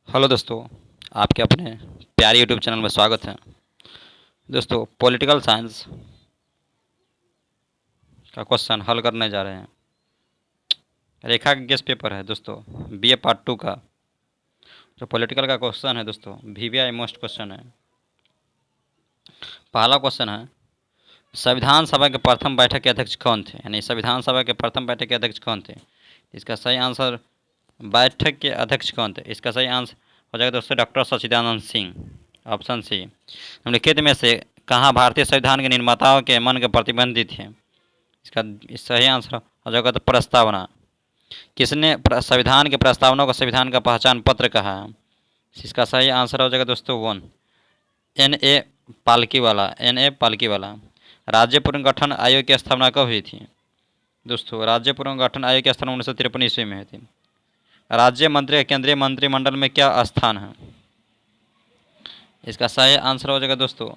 Hello दोस्तों, आपके अपने प्यारे यूट्यूब चैनल में स्वागत है। दोस्तों, पॉलिटिकल साइंस का क्वेश्चन हल करने जा रहे हैं। रेखा का गेस्ट पेपर है दोस्तों, बीए पार्ट 2 का। जो पॉलिटिकल का क्वेश्चन है दोस्तों, वीवीआई मोस्ट क्वेश्चन है। पहला क्वेश्चन है, संविधान सभा के प्रथम बैठक के अध्यक्ष कौन थे? यानी संविधान सभा के प्रथम बैठक के अध्यक्ष कौन थे? इसका सही आंसर, बैठक के अध्यक्ष कौन थे, इसका सही आंसर हो जाएगा दोस्तों doctor Sachchidanand Singh. Option C. निम्नलिखित में से कहाँ भारतीय संविधान के निर्माताओं के मन के प्रतिबंधित थे? इसका सही आंसर हो जाएगा तो प्रस्तावना। किसने संविधान के प्रस्तावना को संविधान का पहचान पत्र कहा है? इसका सही आंसर हो जाएगा दोस्तों वन, एन ए पालकी वाला। राज्य पुनर्गठन आयोग की स्थापना कब हुई थी? दोस्तों, राज्य पुनर्गठन आयोग की स्थापना 1953 ईस्वी में हुई थी। राज्य मंत्री केंद्रीय मंत्रिमंडल में क्या स्थान है? इसका सही आंसर हो जाएगा दोस्तों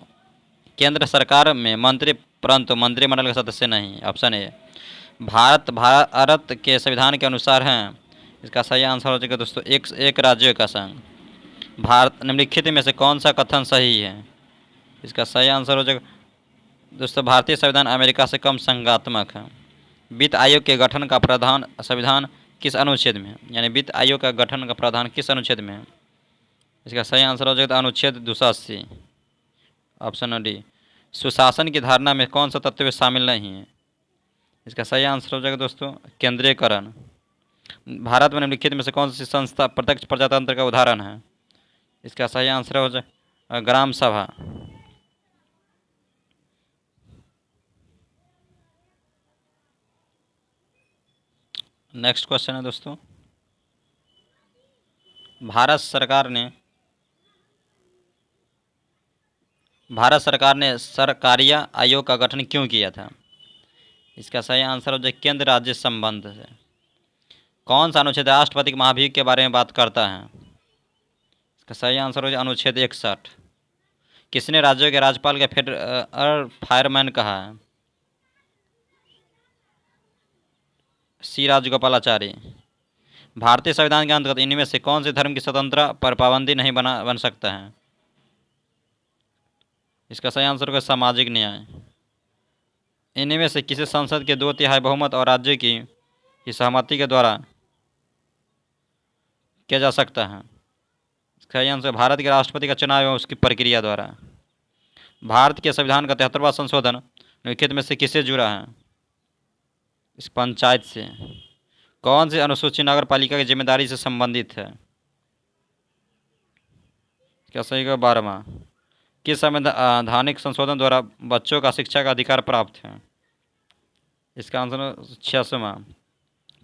केंद्र सरकार में मंत्री, परंतु मंत्रिमंडल के सदस्य नहीं। Option A. भारत के संविधान के अनुसार हैं। इसका सही आंसर हो जाएगा दोस्तों एक राज्यों का संघ। भारत निम्नलिखित में से कौन सा कथन सही है? इसका सही आंसर हो जाएगा दोस्तों भारतीय संविधान अमेरिका से कम संघात्मक है। वित्त आयोग के गठन का प्रावधान संविधान किस अनुच्छेद में है? यानी वित्त आयोग का गठन का प्रावधान किस अनुच्छेद में है? इसका सही आंसर हो जाएगा अनुच्छेद 280। Option D. सुशासन की धारणा में कौन सा तत्व शामिल नहीं है? इसका सही आंसर हो जाएगा दोस्तों केंद्रीयकरण। भारत में निम्नलिखित में से कौन सी संस्था प्रत्यक्ष प्रजातंत्र का उदाहरण है? इसका सही आंसर हो जाए ग्राम सभा। नेक्स्ट क्वेश्चन है दोस्तों, भारत सरकार ने सरकारिया आयोग का गठन क्यों किया था? इसका सही आंसर हो जाए केंद्र राज्य संबंध से। कौन सा अनुच्छेद राष्ट्रपति के महाभियोग के बारे में बात करता है? इसका सही आंसर हो जाए अनुच्छेद 61। किसने राज्यों के राज्यपाल के फायरमैन कहा है? सी राजगोपालाचारी। भारतीय संविधान के अंतर्गत इनमें से कौन से धर्म की स्वतंत्रता पर पाबंदी नहीं बन सकता है? इसका सही आंसर होगा सामाजिक न्याय। इनमें से किसी संसद के 2/3 बहुमत और राज्य की सहमति के द्वारा किया जा सकता है? इसका सही आंसर भारत के राष्ट्रपति का चुनाव एवं उसकी प्रक्रिया द्वारा। भारत के संविधान का 73वां संशोधन निम्नलिखित में से किससे जुड़ा है? इस पंचायत से। कौन सी अनुसूचित नगर पालिका की जिम्मेदारी से संबंधित है? क्या सही का 12वां। किस संवैधानिक संशोधन द्वारा बच्चों का शिक्षा का अधिकार प्राप्त है? इसका आंसर 86वां।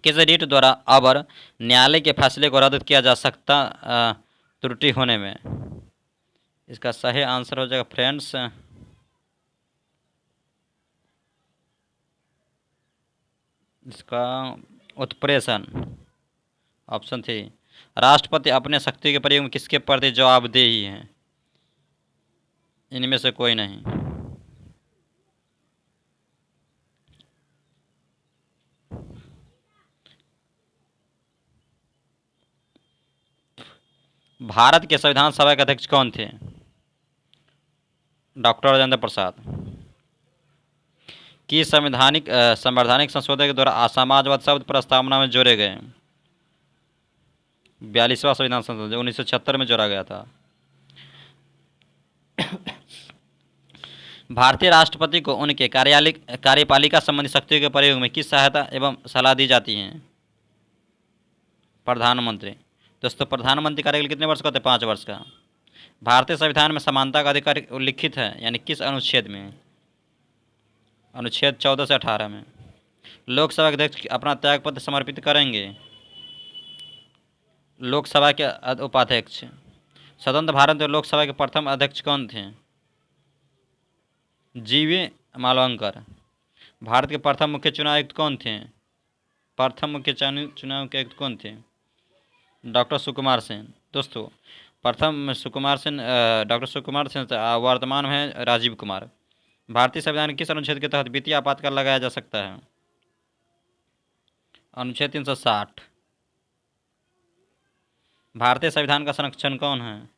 किस रीट द्वारा अबर न्यायालय के फैसले को रद्द किया जा सकता त्रुटि होने में? इसका सही आंसर हो जाएगा फ्रेंड्स इसका उत्प्रेषण। ऑप्शन थी। राष्ट्रपति अपने शक्ति के प्रयोग में किसके प्रति जवाबदेही है? इनमें से कोई नहीं। भारत के संविधान सभा के अध्यक्ष कौन थे? डॉक्टर राजेंद्र प्रसाद। कि संवैधानिक संशोधन के द्वारा असमाजवाद शब्द प्रस्तावना में जोड़े गए? 42वां संविधान संशोधन जो 1976 में जोड़ा गया था। भारतीय राष्ट्रपति को उनके कार्यपालिका संबंधी शक्तियों के प्रयोग में किस सहायता एवं सलाह दी जाती है? प्रधानमंत्री। दोस्तों, प्रधानमंत्री कार्यकाल कितने वर्ष का होता है? 5 वर्ष का। भारतीय संविधान में समानता का अधिकार उल्लिखित है, यानी किस अनुच्छेद में? अनुच्छेद 14 से 18 में। लोकसभा के अध्यक्ष अपना त्यागपत्र समर्पित करेंगे? लोकसभा के उपाध्यक्ष। स्वतंत्र भारत में लोकसभा के प्रथम अध्यक्ष कौन थे? जीवी मालवंकर। भारत के प्रथम मुख्य चुनाव आयुक्त कौन थे? प्रथम मुख्य चुनाव के आयुक्त कौन थे? डॉक्टर सुकुमार सेन। दोस्तों, प्रथम सुकुमार सेन, डॉक्टर सुकुमार सेन वर्तमान में राजीव कुमार। भारतीय संविधान किस अनुच्छेद के तहत वित्तीय आपातकाल लगाया जा सकता है? अनुच्छेद 360। भारतीय संविधान का संरक्षण कौन है?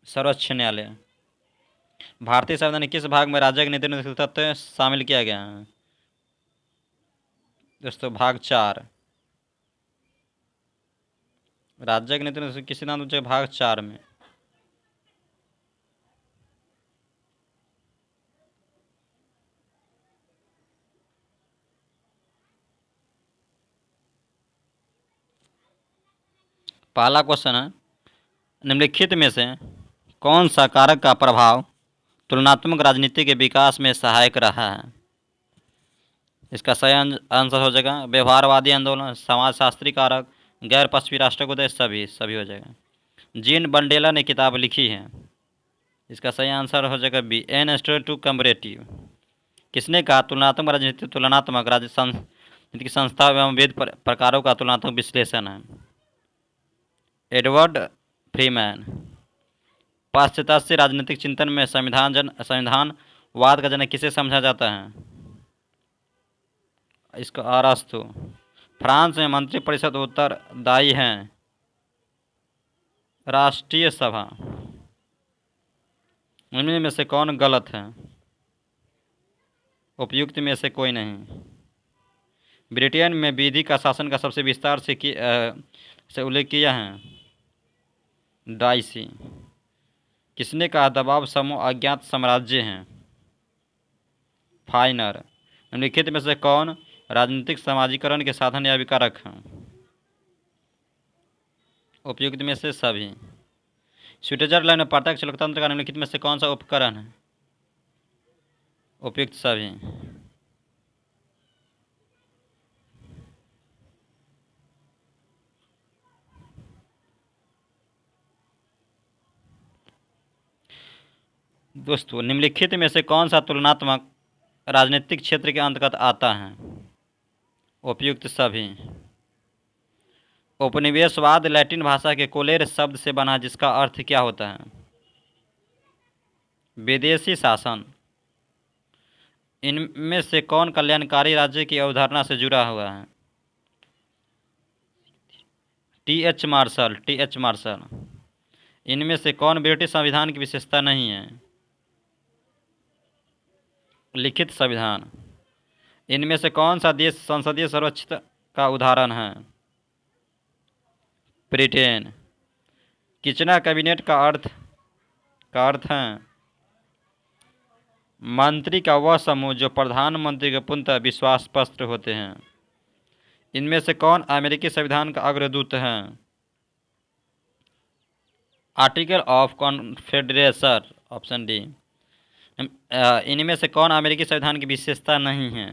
सर्वोच्च न्यायालय। भारतीय संविधान के किस भाग में राज्य के नीति निर्देशक तत्व शामिल किया गया है? दोस्तों भाग 4। राज्य के नीति निर्देशक किस सिद्धांत में भाग 4 में। पहला क्वेश्चन है, निम्नलिखित में से कौन सा कारक का प्रभाव तुलनात्मक राजनीति के विकास में सहायक रहा है? इसका सही आंसर हो जाएगा व्यवहारवादी आंदोलन, समाजशास्त्री कारक, गैर पश्चिमी राष्ट्रों को देश, सभी सभी हो जाएगा। जीन बंडेला ने किताब लिखी है। इसका सही आंसर हो जाएगा B, an story to comparative. किसने कहा तुलनात्मक राजनीति तुलनात्मक राजनीति की संस्था एवं विविध प्रकारों का तुलनात्मक विश्लेषण है? Edward Freeman. पाश्चात्य राजनीतिक चिंतन में संविधानवाद का जनक किसे समझा जाता है? इसका अरस्तु। फ्रांस में मंत्रिपरिषद उत्तरदायी है? राष्ट्रीय सभा। इनमें में से कौन गलत है? उपयुक्त में से कोई नहीं। ब्रिटेन में विधि का शासन का सबसे विस्तार से उल्लेख किया है? डाइसी। किसने कहा दबाव समूह अज्ञात साम्राज्य हैं? फाइनर। निम्नलिखित में से कौन राजनीतिक समाजीकरण के साधन या विकारक हैं? उपयुक्त में से सभी। स्विट्जरलैंड में प्रत्यक्ष लोकतंत्र का निम्नलिखित में से कौन सा उपकरण है? उपयुक्त सभी। दोस्तों निम्नलिखित में से कौन सा तुलनात्मक राजनीतिक क्षेत्र के अंतर्गत आता है? उपयुक्त सभी। उपनिवेशवाद लैटिन भाषा के कोलेर शब्द से बना जिसका अर्थ क्या होता है? विदेशी शासन। इनमें से कौन कल्याणकारी राज्य की अवधारणा से जुड़ा हुआ है? टी.एच. मार्शल। टी.एच. मार्शल। इनमें से कौन ब्रिटिश संविधान की विशेषता नहीं है? लिखित संविधान। इनमें से कौन सा देश संसदीय सर्वोच्चता का उदाहरण है? ब्रिटेन। किचना कैबिनेट का अर्थ है मंत्री का वह समूह जो प्रधानमंत्री के पूर्णतः विश्वास पात्र होते हैं। इनमें से कौन अमेरिकी संविधान का अग्रदूत है? Article of confederation. Option D. इनमें से कौन अमेरिकी संविधान की विशेषता नहीं है?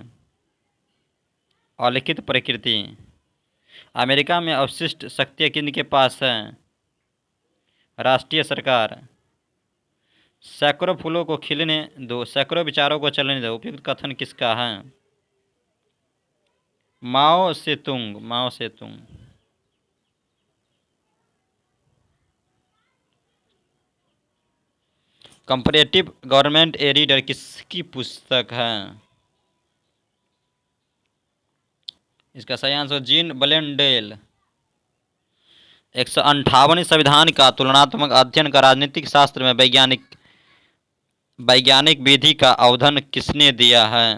अलिखित प्रकृति। अमेरिका में अवशिष्ट शक्तियाँ किनके पास हैं? राष्ट्रीय सरकार। सैकड़ों फूलों को खिलने दो, सैकड़ों विचारों को चलने दो, उपयुक्त कथन किसका है? माओ सेतुंग। माओ सेतुंग। कंपैरेटिव गवर्नमेंट ए रीडर किसकी पुस्तक है? इसका सही आंसर जीन बलेंडेल। 158वें संविधान का तुलनात्मक अध्ययन का राजनीतिक शास्त्र में वैज्ञानिक विधि का अवधान किसने दिया है?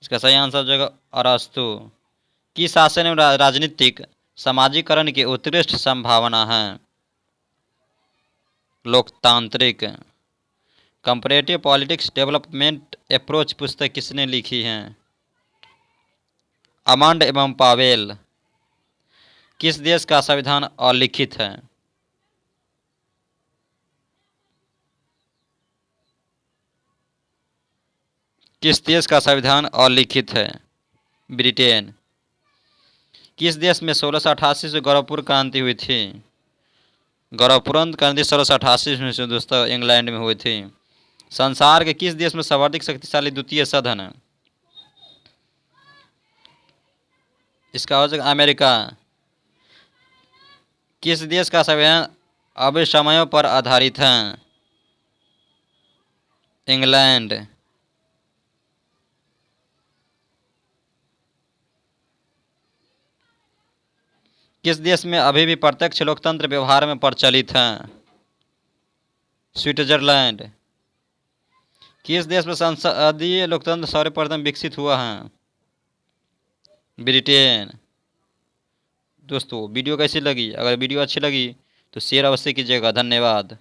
इसका सही आंसर जो अरस्तु। किस शासन में राजनीतिक समाजीकरण की उत्कृष्ट संभावना है? लोकतांत्रिक। कंपैरेटिव पॉलिटिक्स डेवलपमेंट अप्रोच पुस्तक किसने लिखी है? अमंड एवं पावेल। किस देश का संविधान अलिखित है? किस देश का संविधान अलिखित है? ब्रिटेन। किस देश में 1688 से गौरवपूर्ण क्रांति हुई थी? गौरवपूर्ण क्रांति 1688 में से दोस्तों इंग्लैंड में हुई थी। संसार के किस देश में सर्वाधिक शक्तिशाली द्वितीय सदन है? इसका हो जाएगा अमेरिका। किस देश का संविधान अभिसमयों पर आधारित है? इंग्लैंड। किस देश में अभी भी प्रत्यक्ष लोकतंत्र व्यवहार में प्रचलित है? स्विट्जरलैंड। किस देश में संसदीय लोकतंत्र सर्वप्रथम विकसित हुआ है? ब्रिटेन। दोस्तों वीडियो कैसी लगी? अगर वीडियो अच्छी लगी तो शेयर अवश्य कीजिएगा। धन्यवाद।